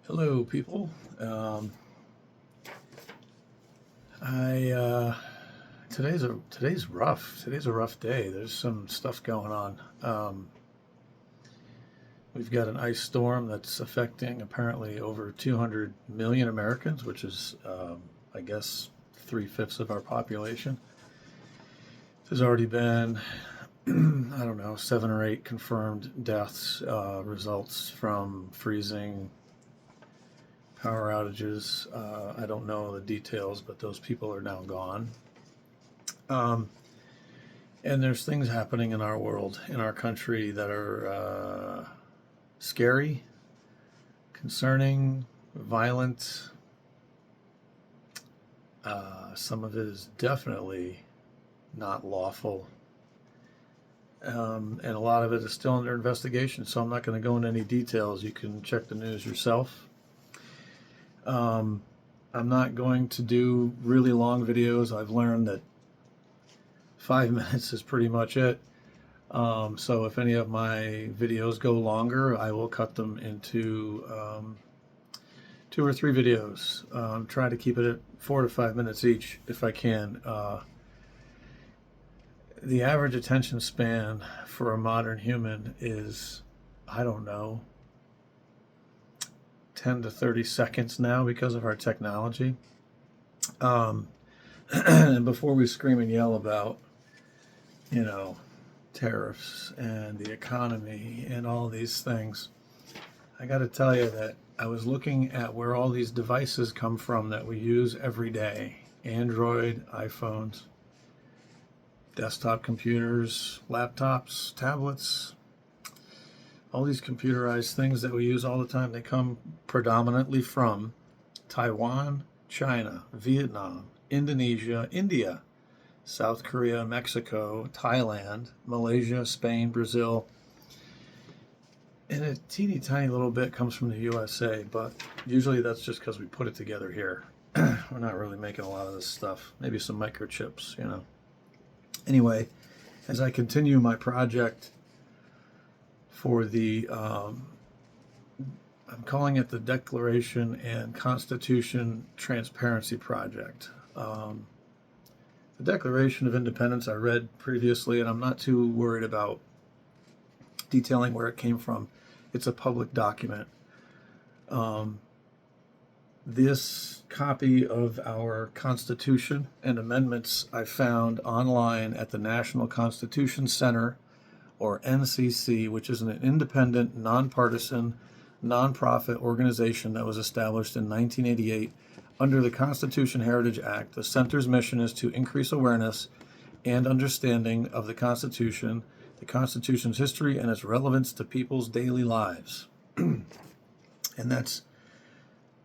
Hello, people. I today's rough. Today's a rough day. There's some stuff going on. We've got an ice storm that's affecting apparently over 200 million Americans, which is, I guess, three-fifths of our population. There's already been, I don't know, 7 or 8 confirmed deaths, results from freezing, power outages. I don't know the details, but those people are now gone. Um, and there's things happening in our world, in our country, that are scary, concerning, violent. Some of it is definitely not lawful. And a lot of it is still under investigation, so I'm not going to go into any details. You can check the news yourself. Um, I'm not going to do really long videos. I've learned that 5 minutes is pretty much it. So if any of my videos go longer, I will cut them into 2 or 3 videos. Try to keep it at 4 to 5 minutes each if I can. The average attention span for a modern human is, I don't know, 10 to 30 seconds now because of our technology. And before we scream and yell about, you know, tariffs and the economy and all these things, I got to tell you that I was looking at where all these devices come from that we use every day: Android, iPhones, desktop computers, laptops, tablets, all these computerized things that we use all the time. They come predominantly from Taiwan, China, Vietnam, Indonesia, India, South Korea, Mexico, Thailand, Malaysia, Spain, Brazil, and a teeny tiny little bit comes from the USA, but usually that's just because we put it together here. We're not really making a lot of this stuff. Maybe some microchips, you know. Anyway, as I continue my project for I'm calling it the Declaration and Constitution Transparency Project. The Declaration of Independence I read previously, and I'm not too worried about detailing where it came from. It's a public document. This copy of our Constitution and amendments I found online at the National Constitution Center, or NCC, which is an independent, nonpartisan, nonprofit organization that was established in 1988 under the Constitution Heritage Act. The center's mission is to increase awareness and understanding of the Constitution, the Constitution's history, and its relevance to people's daily lives. And that's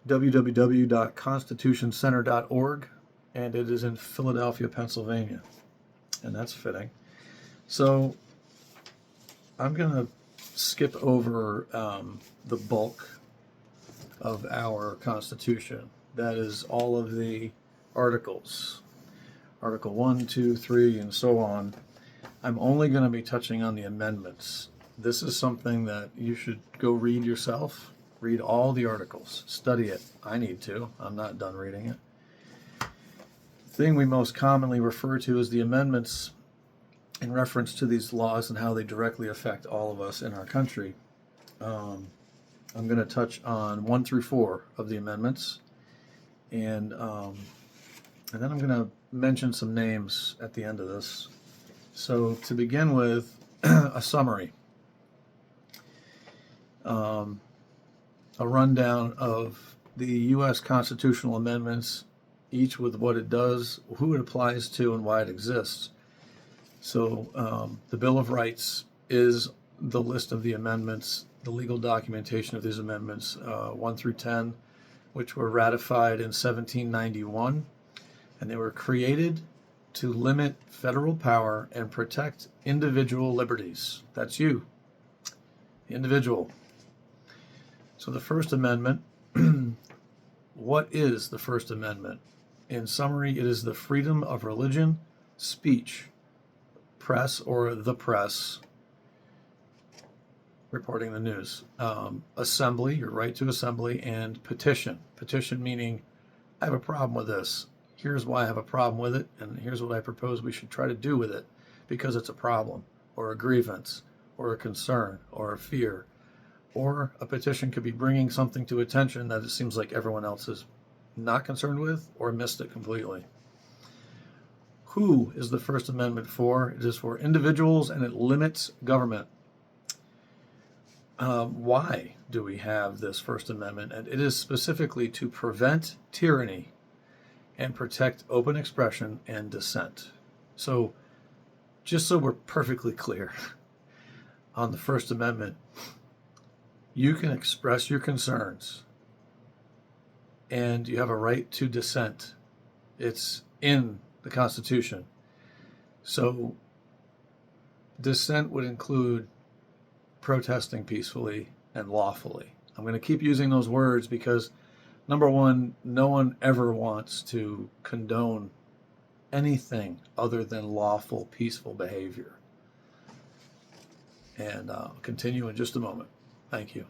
www.constitutioncenter.org, and it is in Philadelphia, Pennsylvania. And that's fitting. So I'm going to skip over the bulk of our Constitution. That is all of the articles, Article 1, 2, 3, and so on. I'm only going to be touching on the amendments. This is something that you should go read yourself. Read all the articles. Study it. I need to. I'm not done reading it. The thing we most commonly refer to as the amendments in reference to these laws and how they directly affect all of us in our country. I'm going to touch on 1 through 4 of the amendments, and then I'm going to mention some names at the end of this. So to begin with, a summary, a rundown of the U.S. constitutional amendments, each with what it does, who it applies to, and why it exists. So the Bill of Rights is the list of the amendments, the legal documentation of these amendments, 1 through 10, which were ratified in 1791, and they were created to limit federal power and protect individual liberties. That's you, the individual. So the First Amendment, what is the First Amendment? In summary, it is the freedom of religion, speech, press, or the press, reporting the news. Assembly, your right to assembly, and petition. Petition meaning, I have a problem with this. Here's why I have a problem with it, and here's what I propose we should try to do with it because it's a problem, or a grievance, or a concern, or a fear. Or a petition could be bringing something to attention that it seems like everyone else is not concerned with or missed it completely. Who is the First Amendment for? It is for individuals and it limits government. Why do we have this First Amendment? And it is specifically to prevent tyranny and protect open expression and dissent. So, just so we're perfectly clear on the First Amendment, you can express your concerns and you have a right to dissent. It's in the Constitution. So, dissent would include protesting peacefully and lawfully. I'm going to keep using those words because, number one, no one ever wants to condone anything other than lawful, peaceful behavior. And I'll continue in just a moment. Thank you.